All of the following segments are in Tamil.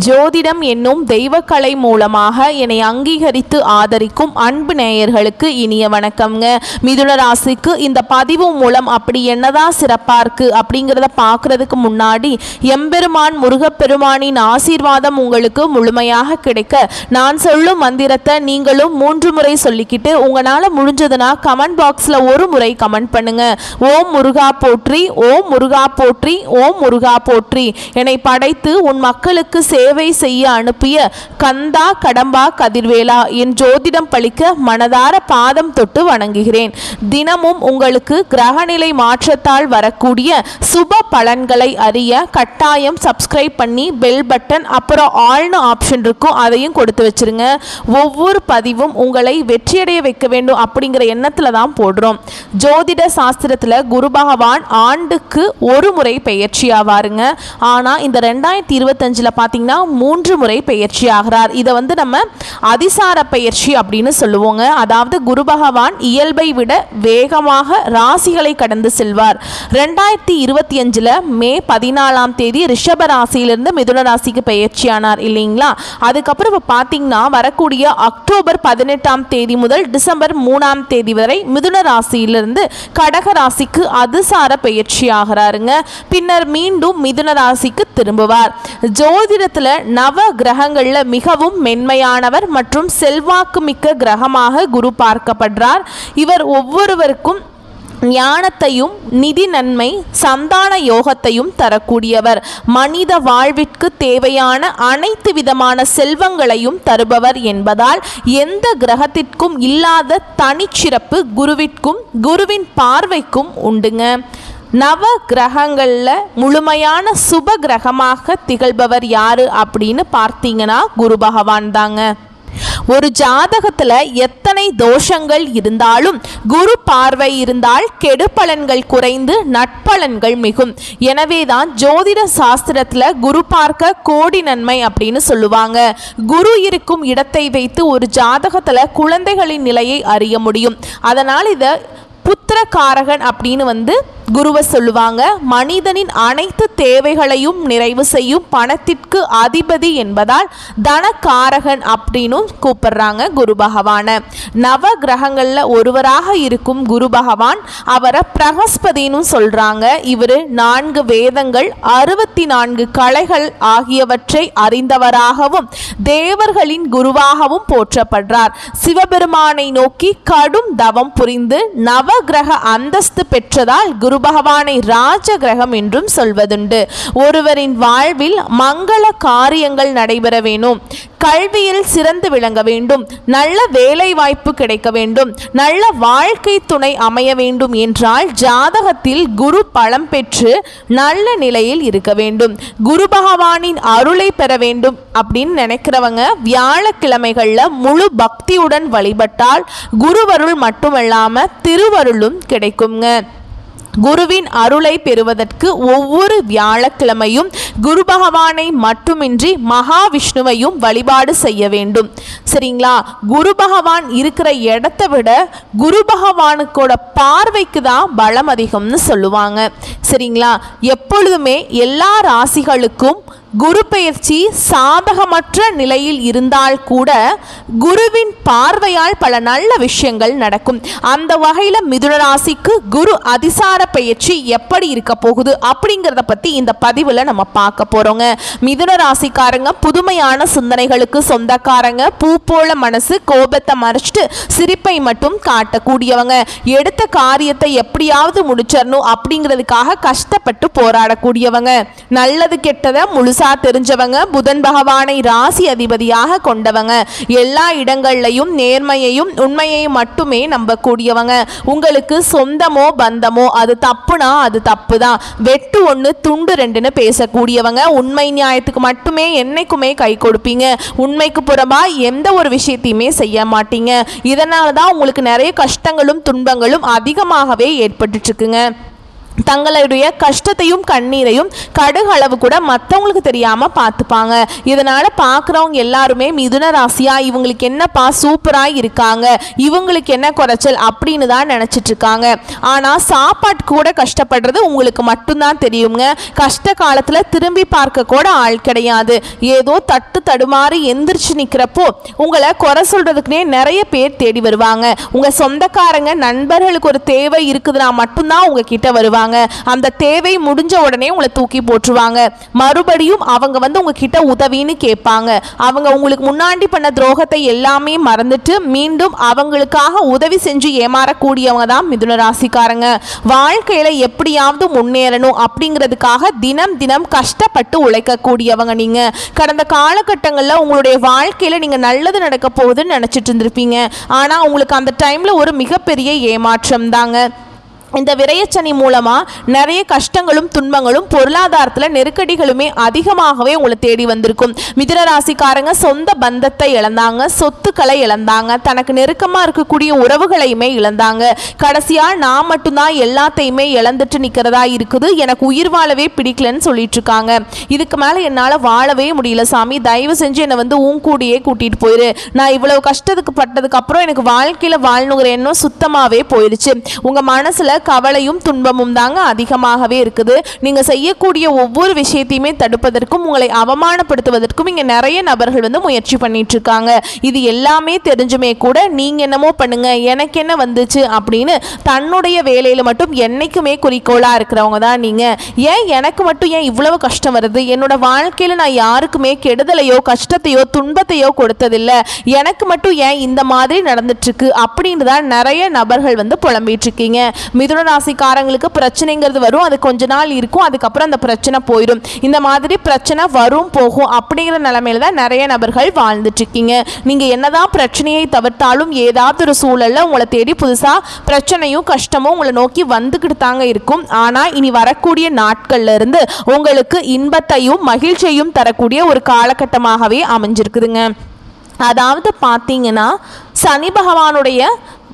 ஜோதிடம் என்னும் தெய்வக்கலை மூலமாக என்னை அங்கீகரித்து ஆதரிக்கும் அன்பு நேயர்களுக்கு இனிய வணக்கம்ங்க. மிதுன ராசிக்கு இந்த பதிவு மூலம் அப்படி என்னதான் சிறப்பா இருக்கு அப்படிங்கிறத பார்க்கறதுக்கு முன்னாடி எம்பெருமான் முருகப்பெருமானின் ஆசீர்வாதம் உங்களுக்கு முழுமையாக கிடைக்க நான் சொல்லும் மந்திரத்தை நீங்களும் 3 முறை சொல்லிக்கிட்டு உங்களால முடிஞ்சதுன்னா கமெண்ட் பாக்ஸ்ல ஒரு முறை கமெண்ட் பண்ணுங்க. ஓம் முருகா போற்றி, ஓம் முருகா போற்றி, ஓம் முருகா போற்றி. என்னை படைத்து உன் மக்களுக்கு சேவை செய்ய அனுப்பிய கந்தா கடம்பா கதிர்வேலா என் ஜோதிடம் பழிக்க மனதார பாதம் தொட்டு வணங்குகிறேன். தினமும் உங்களுக்கு கிரகநிலை மாற்றத்தால் வரக்கூடிய சுப பலன்களை அறிய கட்டாயம் சப்ஸ்கிரைப் பண்ணி பெல் பட்டன் அப்புறம் ஆல்னு ஆப்ஷன் இருக்கும், அதையும் கொடுத்து வச்சிருங்க. ஒவ்வொரு பதிவும் உங்களை வெற்றியடைய வைக்க வேண்டும் அப்படிங்கிற எண்ணத்துல தான் போடுறோம். ஜோதிட சாஸ்திரத்துல குரு பகவான் ஆண்டுக்கு ஒரு முறை பெயர்ச்சி ஆவாருங்க. ஆனா இந்த 2025 பார்த்தீங்கன்னா 3 முறை பெயர்ச்சி ஆகிறார். இதை நம்ம அதிசார பெயர்ச்சி அப்படின்னு சொல்லுவோங்க. அதாவது குரு பகவான் இயல்பை விட வேகமாக ராசிகளை கடந்து செல்வார். 2025 மே 14ஆம் தேதி ரிஷப ராசியிலிருந்து மிதுன ராசிக்கு பெயர்ச்சியானார் இல்லைங்களா. அதுக்கப்புறம் இப்போ பார்த்தீங்கன்னா வரக்கூடிய அக்டோபர் 18ஆம் தேதி முதல் டிசம்பர் 3ஆம் தேதி வரை மிதுன ராசியிலிருந்து கடக ராசிக்கு அதிசார பெயர்ச்சி ஆகிறாருங்க. பின்னர் மீண்டும் மிதுன ராசிக்கு திரும்புவார். ஜோதிடத்துல நவ கிரகங்கள்ல மிகவும் மென்மையானவர் மற்றும் செல்வாக்கு மிக்க கிரகமாக குரு பார்க்கப்படுறார். இவர் ஒவ்வொருவருக்கும் ஞானத்தையும் நிதி நன்மை சந்தான யோகத்தையும் தரக்கூடியவர். மனித வாழ்விற்கு தேவையான அனைத்து விதமான செல்வங்களையும் தருபவர் என்பதால் எந்த கிரகத்திற்கும் இல்லாத தனிச்சிறப்பு குருவிற்கும் குருவின் பார்வைக்கும் உண்டுங்க. நவ கிரகங்கள்ல முழுமையான சுப கிரகமாக திகழ்பவர் யாரு அப்படின்னு பார்த்தீங்கன்னா குரு பகவான் தாங்க. ஒரு ஜாதகத்துல எத்தனை தோஷங்கள் இருந்தாலும் குரு பார்வை இருந்தால் கெடு பலன்கள் குறைந்து நட்பலன்கள் மிகும். எனவேதான் ஜோதிட சாஸ்திரத்துல குரு பார்க்க கோடி நன்மை அப்படின்னு சொல்லுவாங்க. குரு இருக்கும் இடத்தை வைத்து ஒரு ஜாதகத்துல குழந்தைகளின் நிலையை அறிய முடியும். அதனால் இதை புத்திரகாரகன் அப்படின்னு குருவை சொல்லுவாங்க. மனிதனின் அனைத்து தேவைகளையும் நிறைவு செய்யும் பணத்திற்கு அதிபதி என்பதால் தனகாரகன் அப்படின்னு கூப்பிடுறாங்க குரு பகவான. நவ கிரகங்கள்ல ஒருவராக இருக்கும் குரு பகவான் அவரை பிரகஸ்பதினு சொல்றாங்க. இவர் 4 வேதங்கள் 64 கலைகள் ஆகியவற்றை அறிந்தவராகவும் தேவர்களின் குருவாகவும் போற்றப்படுறார். சிவபெருமானை நோக்கி கடும் தவம் புரிந்து நவ கிரக அந்தஸ்து பெற்றதால் குரு பகவானை ராஜ கிரகம் என்றும் சொல்வதுண்டு. ஒருவரின் வாழ்வில் மங்கள காரியங்கள் நடைபெற வேண்டும், கல்வியில் சிறந்து விளங்க வேண்டும், நல்ல வேலை வாய்ப்பு கிடைக்க வேண்டும், நல்ல வாழ்க்கை துணை அமைய வேண்டும் என்றால் ஜாதகத்தில் குரு பலம் பெற்று நல்ல நிலையில் இருக்க வேண்டும். குரு பகவானின் அருளை பெற வேண்டும் அப்படின்னு நினைக்கிறவங்க வியாழக்கிழமைகள்ல முழு பக்தியுடன் வழிபட்டால் குருவருள் மட்டுமல்லாம திருவருளும் கிடைக்குங்க. குருவின் அருளை பெறுவதற்கு ஒவ்வொரு வியாழக்கிழமையும் குரு பகவானை மட்டுமின்றி மகாவிஷ்ணுவையும் வழிபாடு செய்ய வேண்டும். சரிங்களா. குரு பகவான் இருக்கிற இடத்தை விட குரு பகவானுக்கோட பார்வைக்கு தான் பலம் அதிகம்னு சொல்லுவாங்க. சரிங்களா. எப்பொழுதுமே எல்லா ராசிகளுக்கும் குரு பெயர்ச்சி சாதகமற்ற நிலையில் இருந்தால் கூட குருவின் பார்வையால் பல நல்ல விஷயங்கள் நடக்கும். அந்த வகையில் மிதுன ராசிக்கு குரு அதிசார பெயர்ச்சி எப்படி இருக்க போகுது அப்படிங்கிறத பற்றி இந்த பதிவில் நம்ம பார்க்க போகிறோங்க. மிதுன ராசிக்காரங்க புதுமையான சிந்தனைகளுக்கு சொந்தக்காரங்க. பூ போல மனசு, கோபத்தை மறைச்சிட்டு சிரிப்பை மட்டும் காட்டக்கூடியவங்க. எடுத்த காரியத்தை எப்படியாவது முடிச்சிடணும் அப்படிங்கிறதுக்காக கஷ்டப்பட்டு போராடக்கூடியவங்க. நல்லது கெட்டதை முழுசா தெரிஞ்சவங்க. புதன் பகவானை ராசி அதிபதியாக கொண்டவங்க. எல்லா இடங்கள்லையும் நேர்மையையும் உண்மையையும் மட்டுமே நம்பக்கூடியவங்க. உங்களுக்கு சொந்தமோ பந்தமோ அது தப்புனா அது தப்பு தான், வெட்டு 1 துண்டு 2ன்னு பேசக்கூடியவங்க. உண்மை நியாயத்துக்கு மட்டுமே என்னைக்குமே கை கொடுப்பீங்க. உண்மைக்கு புறம்பா எந்த ஒரு விஷயத்தையுமே செய்ய மாட்டீங்க. இதனால தான் உங்களுக்கு நிறைய கஷ்டங்களும் துன்பங்களும் அதிகமாகவே ஏற்பட்டு இருக்குங்க. தங்களுடைய கஷ்டத்தையும் கண்ணீரையும் கடுகளவு கூட மற்றவங்களுக்கு தெரியாமல் பார்த்துப்பாங்க. இதனால் பார்க்குறவங்க எல்லாருமே மிதுன ராசியா இவங்களுக்கு என்னப்பா சூப்பராக இருக்காங்க, இவங்களுக்கு என்ன குறைச்சல் அப்படின்னு தான் நினச்சிட்டு இருக்காங்க. ஆனால் சாப்பாட்டுக்கு கூட கஷ்டப்படுறது உங்களுக்கு மட்டும்தான் தெரியுங்க. கஷ்ட காலத்தில் திரும்பி பார்க்க கூட ஆள் கிடையாது. ஏதோ தட்டு தடுமாறி எந்திரிச்சு நிற்கிறப்போ உங்களை குறை சொல்கிறதுக்குனே நிறைய பேர் தேடி வருவாங்க. உங்கள் சொந்தக்காரங்க நண்பர்களுக்கு ஒரு தேவை இருக்குதுன்னா மட்டும்தான் உங்ககிட்ட வருவாங்க. அந்த தேவை முடிஞ்ச உடனே உங்களை தூக்கி போட்டுருவாங்க. மறுபடியும் அவங்க வந்து உங்ககிட்ட உதவின்னு கேட்பாங்க. அவங்க உங்களுக்கு முன்னாடி பண்ண துரோகத்தை எல்லாமே மறந்துட்டு மீண்டும் அவங்களுக்காக உதவி செஞ்சு ஏமாறக்கூடியவங்க தான் மிதுன ராசிக்காரங்க. வாழ்க்கையில எப்படியாவது முன்னேறணும் அப்படிங்கிறதுக்காக தினம் தினம் கஷ்டப்பட்டு உழைக்கக்கூடியவங்க நீங்க. கடந்த காலகட்டங்களில் உங்களுடைய வாழ்க்கையில நீங்க நல்லது நடக்க போகுதுன்னு நினைச்சிட்டு இருந்திருப்பீங்க. ஆனா உங்களுக்கு அந்த டைம்ல ஒரு மிகப்பெரிய ஏமாற்றம் தாங்க. இந்த விரயச்சனி மூலமாக நிறைய கஷ்டங்களும் துன்பங்களும் பொருளாதாரத்தில் நெருக்கடிகளுமே அதிகமாகவே உங்களை தேடி வந்திருக்கும். மிதுன ராசிக்காரங்க சொந்த பந்தத்தை இழந்தாங்க, சொத்துக்களை இழந்தாங்க, தனக்கு நெருக்கமாக இருக்கக்கூடிய உறவுகளையுமே இழந்தாங்க. கடைசியாக நான் மட்டும்தான் எல்லாத்தையுமே இழந்துட்டு நிற்கிறதா இருக்குது, எனக்கு உயிர் வாழவே பிடிக்கலன்னு சொல்லிட்டு இருக்காங்க. இதுக்கு மேலே என்னால் வாழவே முடியல சாமி, தயவு செஞ்சு என்னை வந்து கூடியே கூட்டிகிட்டு போயிரு. நான் இவ்வளவு கஷ்டத்துக்கு பட்டதுக்கு அப்புறம் எனக்கு வாழ்க்கையில் வாழணுங்கிற எண்ணம் சுத்தமாகவே போயிடுச்சு. உங்கள் மனசில் கவலையும் துன்பமும் தாங்க அதிகமாகவே இருக்குது. நீங்க செய்யக்கூடிய ஒவ்வொரு விஷயத்தையுமே தடுப்பதற்கும் உங்களை அவமானப்படுத்துவதற்கும் இங்க நிறைய நபர்கள் வந்து முயற்சி பண்ணிட்டு இருக்காங்க. இது எல்லாமே தெரிஞ்சுமே கூட நீங்க என்னமோ பண்ணுங்க எனக்கு என்ன வந்துச்சு அப்படின்னு தன்னுடைய வேலையில மட்டும் என்னைக்குமே குறிக்கோளா இருக்கிறவங்க தான் நீங்க. ஏன் எனக்கு மட்டும் ஏன் இவ்வளவு கஷ்டம் வருது, என்னோட வாழ்க்கையில நான் யாருக்குமே கெடுதலையோ கஷ்டத்தையோ துன்பத்தையோ கொடுத்ததில்லை, எனக்கு மட்டும் ஏன் இந்த மாதிரி நடந்துட்டு இருக்கு அப்படின்னு தான் நிறைய நபர்கள் வந்து புலம்பிட்டு இருக்கீங்க. மிதுன ராசிக்காரங்களுக்கு பிரச்சனைங்கிறது வரும், அது கொஞ்ச நாள் இருக்கும், அதுக்கப்புறம் அந்த பிரச்சனை போயிடும். இந்த மாதிரி பிரச்சனை வரும் போகும் அப்படிங்கிற நிலைமையில தான் நிறைய நபர்கள் வாழ்ந்துட்டு இருக்கீங்க. நீங்க என்னதான் பிரச்சனையை தவிர்த்தாலும் ஏதாவது ஒரு சூழல்ல உங்களை தேடி புதுசா பிரச்சனையும் கஷ்டமும் உங்களை நோக்கி வந்துக்கிட்டு தாங்க இருக்கும். ஆனா இனி வரக்கூடிய நாட்கள்ல இருந்து உங்களுக்கு இன்பத்தையும் மகிழ்ச்சியையும் தரக்கூடிய ஒரு காலகட்டமாகவே அமைஞ்சிருக்குதுங்க. அதாவது பார்த்தீங்கன்னா சனி பகவானுடைய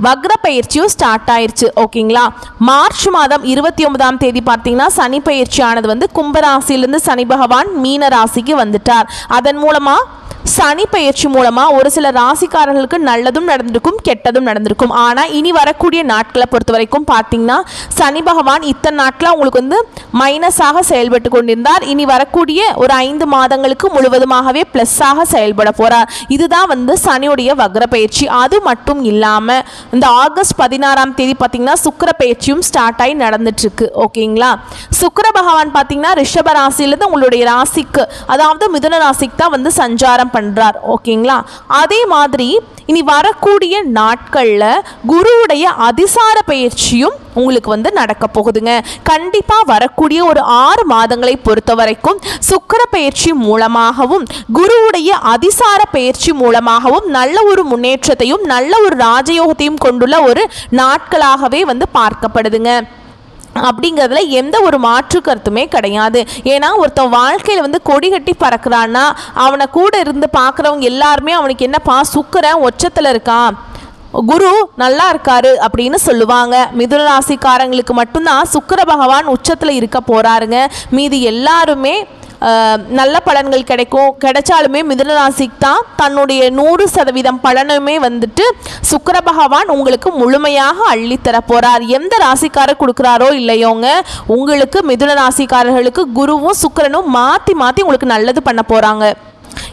வக்ர பயிற்சியும் ஸ்டார்ட் ஆயிடுச்சு. ஓகேங்களா, மார்ச் மாதம் 29ஆம் தேதி பார்த்தீங்கன்னா சனி பயிற்சியானது வந்து கும்பராசிலிருந்து சனி பகவான் மீன ராசிக்கு வந்துட்டார். அதன் மூலமாக சனி பயிற்சி மூலமாக ஒரு சில ராசிக்காரர்களுக்கு நல்லதும் நடந்திருக்கும் கெட்டதும் நடந்திருக்கும். ஆனால் இனி வரக்கூடிய நாட்களை பொறுத்த வரைக்கும் பார்த்தீங்கன்னா சனி பகவான் இத்தனை நாட்களாக உங்களுக்கு வந்து மைனஸாக செயல்பட்டு கொண்டிருந்தார். இனி வரக்கூடிய ஒரு 5 மாதங்களுக்கு முழுவதுமாகவே ப்ளஸ்ஸாக செயல்பட போகிறார். இதுதான் வந்து சனியுடைய வக்ர பயிற்சி. அது மட்டும் இல்லாமல் இந்த ஆகஸ்ட் 16ஆம் தேதி பார்த்தீங்கன்னா சுக்கிர பயிற்சியும் ஸ்டார்ட் ஆகி நடந்துட்டுருக்கு. ஓகேங்களா, சுக்கிர பகவான் பார்த்தீங்கன்னா ரிஷப ராசியிலேருந்து உங்களுடைய ராசிக்கு அதாவது மிதுன ராசிக்கு தான் வந்து சஞ்சாரம் பண்றார். ஓகேங்களா, அதே மாதிரி இனி வரக்கூடிய நாட்கள்ல குருவுடைய அதிசார பயிற்சியும் உங்களுக்கு வந்து நடக்க போகுதுங்க. கண்டிப்பா வரக்கூடிய ஒரு 6 மாதங்களை பொறுத்த வரைக்கும் சுக்கிர பயிற்சி மூலமாகவும் குருவுடைய அதிசார பயிற்சி மூலமாகவும் நல்ல ஒரு முன்னேற்றத்தையும் நல்ல ஒரு ராஜயோகத்தையும் கொண்டுள்ள ஒரு நாட்களாகவே வந்து பார்க்கப்படுதுங்க. அப்படிங்கிறதுல எந்த ஒரு மாற்று கருத்துமே கிடையாது. ஏன்னா ஒருத்தன் வாழ்க்கையில் வந்து கொடி கட்டி பறக்கிறான்னா அவனை கூட இருந்து பார்க்குறவங்க எல்லாருமே அவனுக்கு என்னப்பா சுக்கிரன் உச்சத்தில் இருக்கான், குரு நல்லா இருக்காரு அப்படின்னு சொல்லுவாங்க. மிதுன ராசிக்காரங்களுக்கு மட்டும்தான் சுக்கிர பகவான் உச்சத்தில் இருக்க போறாருங்க. மீதி எல்லாருமே நல்ல பலன்கள் கிடைச்சாலுமே மிதுன ராசிக்கு தான் தன்னுடைய 100% பலனுமே வந்துட்டு சுக்கிர பகவான் உங்களுக்கு முழுமையாக அள்ளித்தர போறார். எந்த ராசிக்காரர் கொடுக்குறாரோ இல்லையோங்க, உங்களுக்கு மிதுன ராசிக்காரர்களுக்கு குருவும் சுக்கிரனும் மாற்றி மாற்றி உங்களுக்கு நல்லது பண்ண போறாங்க.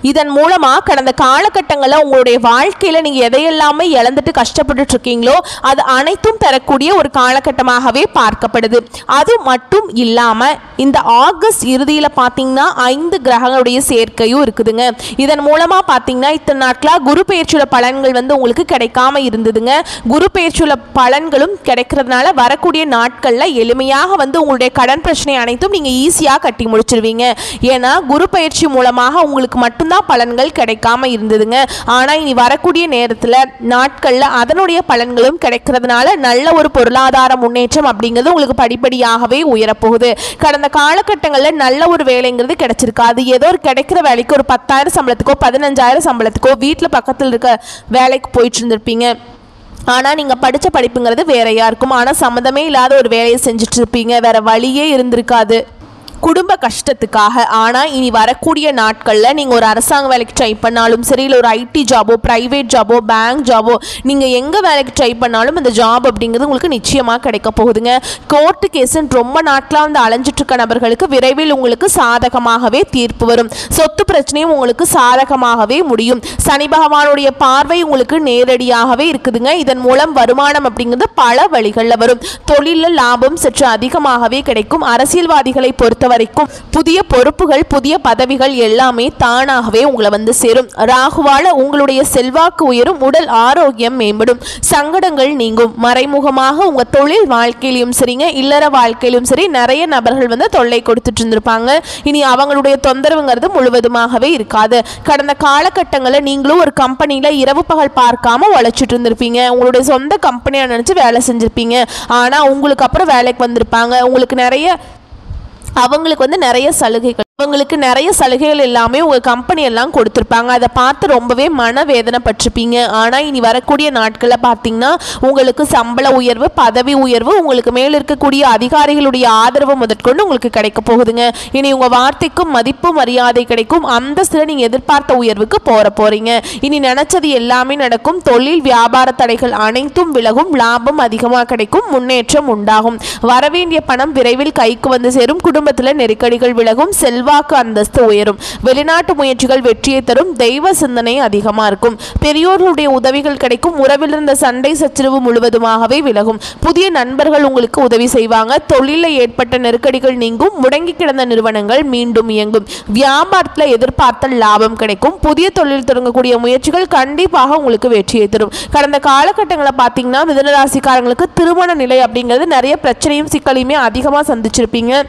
இதன் மூலமாக கடந்த காலகட்டங்களில் உங்களுடைய வாழ்க்கையில் நீங்கள் எதையெல்லாமே இழந்துட்டு கஷ்டப்பட்டு இருக்கீங்களோ அது அனைத்தும் தரக்கூடிய ஒரு காலகட்டமாகவே பார்க்கப்படுது. அது மட்டும் இல்லாமல் இந்த ஆகஸ்ட் இறுதியில் பார்த்தீங்கன்னா 5 கிரகங்களுடைய சேர்க்கையும் இருக்குதுங்க. இதன் மூலமாக பார்த்தீங்கன்னா இத்தனை நாட்களாக குரு பெயர்ச்சியோட பலன்கள் வந்து உங்களுக்கு கிடைக்காம இருந்ததுங்க. குரு பெயர்ச்சியோட பலன்களும் கிடைக்கிறதுனால வரக்கூடிய நாட்களில் எளிமையாக வந்து உங்களுடைய கடன் பிரச்சனை அனைத்தும் நீங்கள் ஈஸியாக கட்டி முடிச்சிருவீங்க. ஏன்னா குரு பெயர்ச்சி மூலமாக உங்களுக்கு மட்டும்தான் பலன்கள் கிடைக்காம இருந்ததுங்க. ஆனா இனி வரக்கூடிய நேரத்தில் நாட்கள்ல அதனுடைய பலன்களும் கிடைக்கிறதுனால நல்ல ஒரு பொருளாதார முன்னேற்றம் அப்படிங்கிறது உங்களுக்கு படிப்படியாகவே உயரப்போகுது. கடந்த காலகட்டங்களில் நல்ல ஒரு வேலைங்கிறது கிடைச்சிருக்காது. ஏதோ ஒரு கிடைக்கிற வேலைக்கு ஒரு 10,000 சம்பளத்துக்கோ 15,000 சம்பளத்துக்கோ வீட்டில் பக்கத்தில் இருக்க வேலைக்கு போயிட்டு இருந்திருப்பீங்க. ஆனால் நீங்கள் படித்த படிப்புங்கிறது வேறையாக இருக்கும். ஆனால் சம்மந்தமே இல்லாத ஒரு வேலையை செஞ்சுட்டு இருப்பீங்க, வேறு வழியே இருந்திருக்காது குடும்ப கஷ்டத்துக்காக. ஆனால் இனி வரக்கூடிய நாட்களில் நீங்கள் ஒரு அரசாங்க வேலைக்கு ட்ரை பண்ணாலும் சரி, இல்லை ஒரு ஐடி ஜாபோ, ப்ரைவேட் ஜாபோ, பேங்க் ஜாபோ, நீங்கள் எங்கே வேலைக்கு ட்ரை பண்ணாலும் அந்த ஜாப் அப்படிங்கிறது உங்களுக்கு நிச்சயமாக கிடைக்க போகுதுங்க. கோர்ட்டு கேஸுன்னு ரொம்ப நாட்களாக வந்து அலைஞ்சிட்டு இருக்க நபர்களுக்கு விரைவில் உங்களுக்கு சாதகமாகவே தீர்ப்பு வரும். சொத்து பிரச்சனையும் உங்களுக்கு சாதகமாகவே முடியும். சனி பகவானுடைய பார்வை உங்களுக்கு நேரடியாகவே இருக்குதுங்க. இதன் மூலம் வருமானம் அப்படிங்கிறது பல வழிகளில் வரும். தொழிலில் லாபம் சற்று அதிகமாகவே கிடைக்கும். அரசியல்வாதிகளை பொறுத்த வரைக்கும் புதிய பொறுப்புகள், புதிய பதவிகள் எல்லாமே தானாகவே உங்களை வந்து சேரும். ராகுவால உங்களுடைய செல்வாக்கு உயரும், உடல் ஆரோக்கியம் மேம்படும், சங்கடங்கள் நீங்கும். மறைமுகமாக உங்க தொழில் வாழ்க்கையிலும் சரிங்க, இல்லற வாழ்க்கையிலும் சரி, நிறைய நபர்கள் வந்து தொல்லை கொடுத்துட்டு இருந்திருப்பாங்க. இனி அவங்களுடைய தொந்தரவுங்கிறது முழுவதுமாகவே இருக்காது. கடந்த காலகட்டங்களில் நீங்களும் ஒரு கம்பெனியில இரவு பகல் பார்க்காம உழைச்சிட்டு இருந்திருப்பீங்க. உங்களுடைய சொந்த கம்பெனியா நினைச்சு வேலை செஞ்சிருப்பீங்க. ஆனா உங்களுக்கு அப்புறம் வேலைக்கு வந்திருப்பாங்க. அவங்களுக்கு வந்து நிறைய சலுகைகள் எல்லாமே உங்கள் கம்பெனி எல்லாம் கொடுத்துருப்பாங்க. அதை பார்த்து ரொம்பவே மனவேதனைப்பட்டிருப்பீங்க. ஆனால் இனி வரக்கூடிய நாட்களில் பார்த்தீங்கன்னா உங்களுக்கு சம்பள உயர்வு, பதவி உயர்வு, உங்களுக்கு மேல் இருக்கக்கூடிய அதிகாரிகளுடைய ஆதரவு முதற்கொண்டு உங்களுக்கு கிடைக்க போகுதுங்க. இனி உங்கள் வார்த்தைக்கும் மதிப்பு மரியாதை கிடைக்கும். அந்தஸ்தில் நீங்கள் எதிர்பார்த்த உயர்வுக்கு போகிறீங்க. இனி நினைச்சது எல்லாமே நடக்கும். தொழில் வியாபார தடைகள் அனைத்தும் விலகும். லாபம் அதிகமாக கிடைக்கும். முன்னேற்றம் உண்டாகும். வரவேண்டிய பணம் விரைவில் கைக்கு வந்து சேரும். குடும்பத்தில் நெருக்கடிகள் விலகும். செல்வாக்கு அந்தஸ்து உயரும். வெளிநாட்டு முயற்சிகள் வெற்றியை தரும். தெய்வ சிந்தனை அதிகமாக இருக்கும். பெரியோர்களுடைய உதவிகள் கிடைக்கும். உறவில் இருந்த சண்டை சச்சரவு முழுவதுமாகவே விலகும். புதிய நண்பர்கள் உங்களுக்கு உதவி செய்வாங்க. தொழிலில் ஏற்பட்ட நெருக்கடிகள் நீங்கும். முடங்கி கிடந்த நிறுவனங்கள் மீண்டும் இயங்கும். வியாபாரத்தில் எதிர்பார்த்த லாபம் கிடைக்கும். புதிய தொழில் தொடங்கக்கூடிய முயற்சிகள் கண்டிப்பாக உங்களுக்கு வெற்றியை தரும். கடந்த காலகட்டங்களில் பார்த்தீங்கன்னா மிதுனராசிக்காரங்களுக்கு திருமண நிலை அப்படிங்கிறது நிறைய பிரச்சனையும் சிக்கலையுமே அதிகமாக சந்திச்சிருப்பீங்க.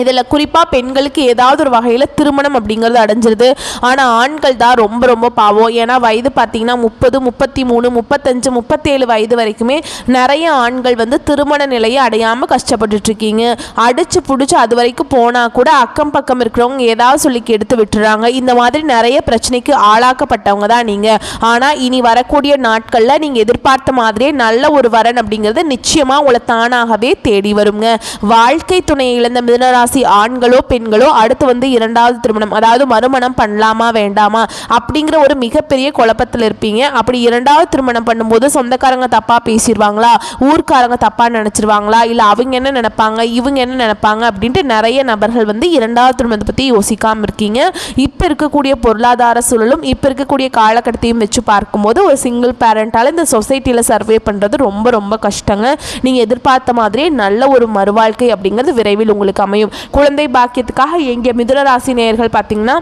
இதில் குறிப்பாக பெண்களுக்கு ஏதாவது ஒரு வகையில் திருமணம் அப்படிங்கிறது அடைஞ்சிருது. ஆனால் ஆண்கள் தான் ரொம்ப ரொம்ப பாவம். ஏன்னா வயது பார்த்தீங்கன்னா 30, 33, 35, 37 வயது வரைக்குமே நிறைய ஆண்கள் வந்து திருமண நிலையை அடையாமல் கஷ்டப்பட்டுட்ருக்கீங்க. அடித்து பிடிச்சி அது வரைக்கும் போனால் கூட அக்கம் பக்கம் இருக்கிறவங்க ஏதாவது சொல்லி எடுத்து விட்டுறாங்க. இந்த மாதிரி நிறைய பிரச்சனைக்கு ஆளாக்கப்பட்டவங்க தான் நீங்கள். ஆனால் இனி வரக்கூடிய நாட்களில் நீங்கள் எதிர்பார்த்த மாதிரியே நல்ல ஒரு வரன் அப்படிங்கிறது நிச்சயமாக உங்களை தானாகவே தேடி வருங்க. வாழ்க்கை துணையை இழந்த மிதுனராசி ஆண்களோ பெண்களோ அடுத்து வந்து இரண்டாவது திருமணம், அதாவது மறுமணம் பண்ணலாமா வேண்டாமா அப்படிங்கிற ஒரு மிகப்பெரிய குழப்பத்தில் இருப்பீங்க. அப்படி இரண்டாவது திருமணம் பண்ணும்போது சொந்தக்காரங்க தப்பா பேசிடுவாங்களா, ஊர்க்காரங்க தப்பா நினைச்சிருவாங்களா, இல்லை அவங்க என்ன நினைப்பாங்க, இவங்க என்ன நினைப்பாங்க அப்படின்ட்டு நிறைய நபர்கள் வந்து இரண்டாவது திருமணத்தை பற்றி யோசிக்காமல் இருக்கீங்க. இப்போ இருக்கக்கூடிய பொருளாதார சூழலும் இப்போ இருக்கக்கூடிய காலகட்டத்தையும் வச்சு பார்க்கும்போது ஒரு சிங்கிள் பேரண்டால் இந்த சொசைட்டியில் சர்வே பண்ணுறது ரொம்ப ரொம்ப கஷ்டங்க. நீங்கள் எதிர்பார்த்த மாதிரியே நல்ல ஒரு மறுவாழ்க்கை அப்படிங்கிறது விரைவில் உங்களுக்கு அமையும். குழந்தை பாக்கியத்துக்காக எங்க மிதுன ராசி நேயர்கள் பார்த்தீங்கன்னா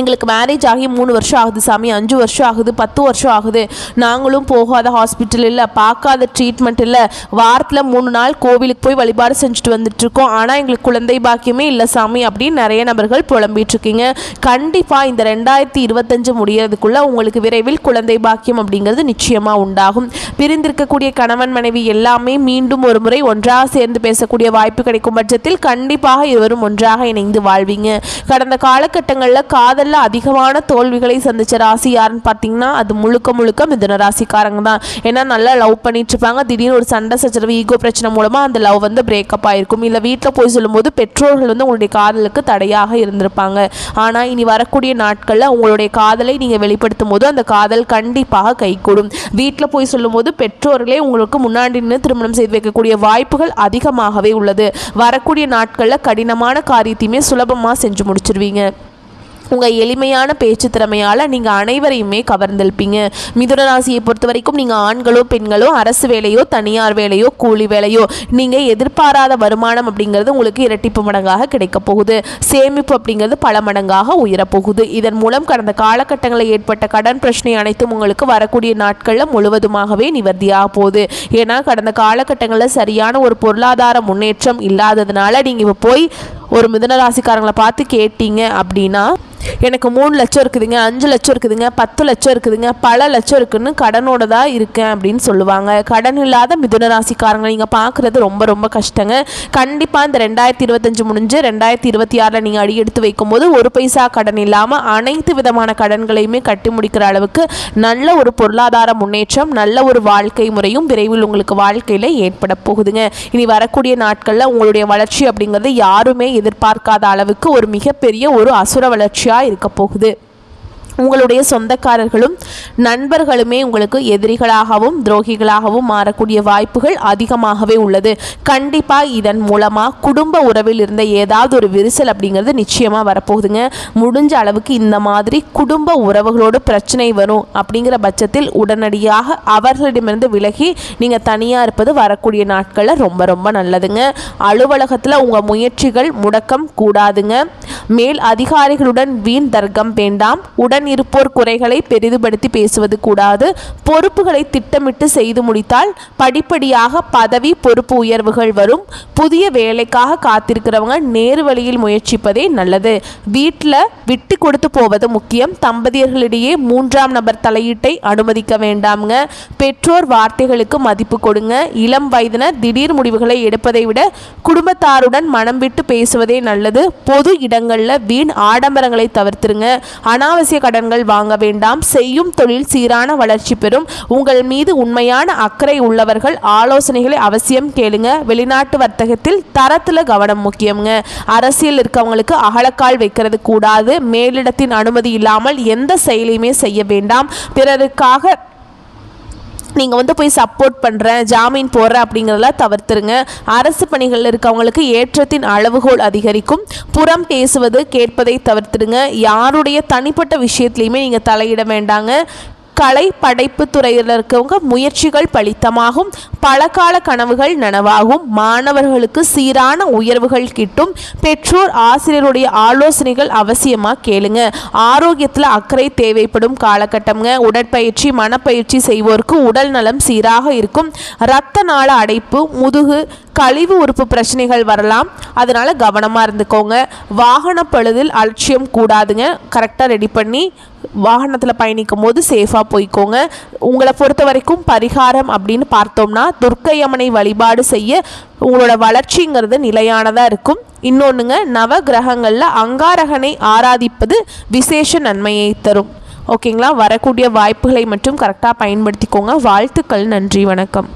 எங்களுக்கு மேரேஜ் ஆகி 3 வருஷம் ஆகுது சாமி, 5 வருஷம் ஆகுது, 10 வருஷம் ஆகுது, நாங்களும் போகாத ஹாஸ்பிட்டல் இல்லை, பார்க்காத ட்ரீட்மெண்ட் இல்லை, வாரத்தில் 3 நாள் கோவிலுக்கு போய் வழிபாடு செஞ்சுட்டு வந்துட்டுருக்கோம், ஆனால் எங்களுக்கு குழந்தை பாக்கியமே இல்லை சாமி அப்படின்னு நிறைய நபர்கள் புலம்பிகிட்ருக்கீங்க. கண்டிப்பாக இந்த 2025 முடியறதுக்குள்ளே உங்களுக்கு விரைவில் குழந்தை பாக்கியம் அப்படிங்கிறது நிச்சயமாக உண்டாகும். பிரிந்திருக்கக்கூடிய கணவன் மனைவி எல்லாமே மீண்டும் ஒரு முறை ஒன்றாக சேர்ந்து பேசக்கூடிய வாய்ப்பு கிடைக்கும் பட்சத்தில் கண்டிப்பாக இருவரும் ஒன்றாக இணைந்து வாழ்வீங்க. கடந்த காலகட்டங்களில் காதல் அதிகமான தோல்விகளை சந்திச்ச ராசி யாருன்னு பார்த்தீங்கன்னா அது முழுக்க முழுக்க மிதுன ராசிக்காரங்க தான். ஏன்னா நல்லா லவ் பண்ணிட்டு இருப்பாங்க, திடீர்னு ஒரு சண்டை சச்சரவு ஈகோ பிரச்சனை மூலமா அந்த லவ் வந்து பிரேக்கப் ஆயிருக்கும். இல்லை வீட்டில் போய் சொல்லும்போது பெற்றோர்கள் வந்து உங்களுடைய காதலுக்கு தடையாக இருந்திருப்பாங்க. ஆனால் இனி வரக்கூடிய நாட்களில் உங்களுடைய காதலை நீங்கள் வெளிப்படுத்தும் போது அந்த காதல் கண்டிப்பாக கைகூடும். வீட்டில் போய் சொல்லும் போது பெற்றோர்களே உங்களுக்கு முன்னாடி நின்று திருமணம் செய்து வைக்கக்கூடிய வாய்ப்புகள் அதிகமாகவே உள்ளது. வரக்கூடிய நாட்களில் கடினமான காரியத்தையுமே சுலபமாக செஞ்சு முடிச்சிருவீங்க. உங்கள் எளிமையான பேச்சு திறமையால் நீங்கள் அனைவரையுமே கவர்ந்திருப்பீங்க. மிதுன ராசியை பொறுத்த வரைக்கும் நீங்கள் ஆண்களோ பெண்களோ அரசு வேலையோ தனியார் வேலையோ கூலி வேலையோ நீங்கள் எதிர்பாராத வருமானம் அப்படிங்கிறது உங்களுக்கு இரட்டிப்பு மடங்காக கிடைக்க போகுது. சேமிப்பு அப்படிங்கிறது பல மடங்காக உயரப்போகுது. இதன் மூலம் கடந்த காலகட்டங்களில் ஏற்பட்ட கடன் பிரச்சனை அனைத்தும் உங்களுக்கு வரக்கூடிய நாட்களில் முழுவதுமாகவே நிவர்த்தியாக போகுது. ஏன்னா கடந்த காலகட்டங்களில் சரியான ஒரு பொருளாதார முன்னேற்றம் இல்லாததுனால நீங்கள் இப்போ போய் ஒரு மிதுன ராசிக்காரங்களை பார்த்து கேட்டீங்க அப்படின்னா எனக்கு 3 லட்சம் இருக்குதுங்க, 5 லட்சம் இருக்குதுங்க, 10 லட்சம் இருக்குதுங்க, பல லட்சம் இருக்குன்னு கடனோட தான் இருக்கேன் அப்படின்னு சொல்லுவாங்க. கடன் இல்லாத மிதுன ராசிக்காரங்க நீங்கள் பார்க்குறது ரொம்ப ரொம்ப கஷ்டங்க. கண்டிப்பாக இந்த 2025 முடிஞ்சு 2026 நீங்கள் அடி எடுத்து வைக்கும்போது ஒரு பைசா கடன் இல்லாமல் அனைத்து விதமான கடன்களையுமே கட்டி முடிக்கிற அளவுக்கு நல்ல ஒரு பொருளாதார முன்னேற்றம், நல்ல ஒரு வாழ்க்கை முறையும் விரைவில் உங்களுக்கு வாழ்க்கையில் ஏற்பட போகுதுங்க. இனி வரக்கூடிய நாட்களில் உங்களுடைய வளர்ச்சி அப்படிங்கிறது யாருமே எதிர்பார்க்காத அளவுக்கு ஒரு மிகப்பெரிய ஒரு அசுர வளர்ச்சியாக இருக்க போகுது. உங்களுடைய சொந்தக்காரர்களும் நண்பர்களுமே உங்களுக்கு எதிரிகளாகவும் துரோகிகளாகவும் மாறக்கூடிய வாய்ப்புகள் அதிகமாகவே உள்ளது. கண்டிப்பாக இதன் மூலமாக குடும்ப உறவில் இருந்த ஏதாவது ஒரு விரிசல் அப்படிங்கிறது நிச்சயமாக வரப்போகுதுங்க. முடிஞ்ச அளவுக்கு இந்த மாதிரி குடும்ப உறவுகளோடு பிரச்சனை வரும் அப்படிங்கிற பட்சத்தில் உடனடியாக அவர்களிடமிருந்து விலகி நீங்கள் தனியாக இருப்பது வரக்கூடிய நாட்களில் ரொம்ப ரொம்ப நல்லதுங்க. அலுவலகத்தில் உங்கள் முயற்சிகள் முடக்கம் கூடாதுங்க. மேல் அதிகாரிகளுடன் வீண் தர்க்கம் வேண்டாம். உடன் இருப்போர் குறைகளை பெரிதுபடுத்தி பேசுவது கூடாது. பொறுப்புகளை திட்டமிட்டு செய்து முடித்தால் படிப்படியாக பதவி பொறுப்பு உயர்வுகள் வரும். புதிய வேலைக்காக காத்திருக்கிறவங்க நேரு வழியில் முயற்சிப்பதே நல்லது. வீட்டில் விட்டு கொடுத்து போவது முக்கியம். தம்பதியர்களிடையே 3ஆம் நபர் தலையீட்டை அனுமதிக்க வேண்டாம்ங்க. பெற்றோர் வார்த்தைகளுக்கு மதிப்பு கொடுங்க. இளம் வயதினர் திடீர் முடிவுகளை எடுப்பதை விட குடும்பத்தாருடன் மனம் விட்டு பேசுவதே நல்லது. பொது இடங்களில் வீண் ஆடம்பரங்களை தவிர்த்துருங்க. அனாவசிய கடன்கள் வாங்க வேண்டாம். செய்யும் தொழில் சீரான வளர்ச்சி பெறும். உங்கள் மீது உண்மையான அக்கறை உள்ளவர்கள் ஆலோசனைகளை அவசியம் கேளுங்க. வெளிநாட்டு வர்த்தகத்தில் தரத்துல கவனம் முக்கியம்ங்க. அரசியல் இருக்கவங்களுக்கு அகலக்கால் வைக்கிறது கூடாது. மேலிடத்தின் அனுமதி இல்லாமல் எந்த செயலையுமே செய்ய வேண்டாம். பிறருக்காக நீங்கள் போய் சப்போர்ட் பண்ணுறேன், ஜாமீன் போடுறேன் அப்படிங்கிறதெல்லாம் தவிர்த்துருங்க. அரசு பணிகளில் இருக்கவங்களுக்கு ஏற்றத்தின் அளவுகோல் அதிகரிக்கும். புறம் பேசுவது கேட்பதை தவிர்த்துடுங்க. யாருடைய தனிப்பட்ட விஷயத்துலையுமே நீங்கள் தலையிட வேண்டாங்க. கலை படைப்பு துறையில் இருக்கவங்க முயற்சிகள் பலித்தமாகும். பல கால கனவுகள் நனவாகும். மாணவர்களுக்கு சீரான உயர்வுகள் கிட்டும். பெற்றோர் ஆசிரியருடைய ஆலோசனைகள் அவசியமாக கேளுங்க. ஆரோக்கியத்தில் அக்கறை தேவைப்படும் காலகட்டம்ங்க. உடற்பயிற்சி மனப்பயிற்சி செய்வோருக்கு உடல் நலம் சீராக இருக்கும். இரத்த நாள அடைப்பு, முதுகு, கழிவு உறுப்பு பிரச்சனைகள் வரலாம். அதனால கவனமாக இருந்துக்கோங்க. வாகன பழுதில் அலட்சியம் கூடாதுங்க. கரெக்டாக ரெடி பண்ணி வாகனத்தில் பயணிக்கும் போது சேஃபாக போய்க்கோங்க. உங்களை பொறுத்த வரைக்கும் பரிகாரம் அப்படின்னு பார்த்தோம்னா துர்க்கையம்மனை வழிபாடு செய்ய உங்களோட வளர்ச்சிங்கிறது நிலையானதாக இருக்கும். இன்னொன்றுங்க, நவ கிரகங்களில் அங்காரகனை ஆராதிப்பது விசேஷ நன்மையை தரும். ஓகேங்களா? வரக்கூடிய வாய்ப்புகளை மட்டும் கரெக்டாக பயன்படுத்திக்கோங்க. வாழ்த்துக்கள். நன்றி. வணக்கம்.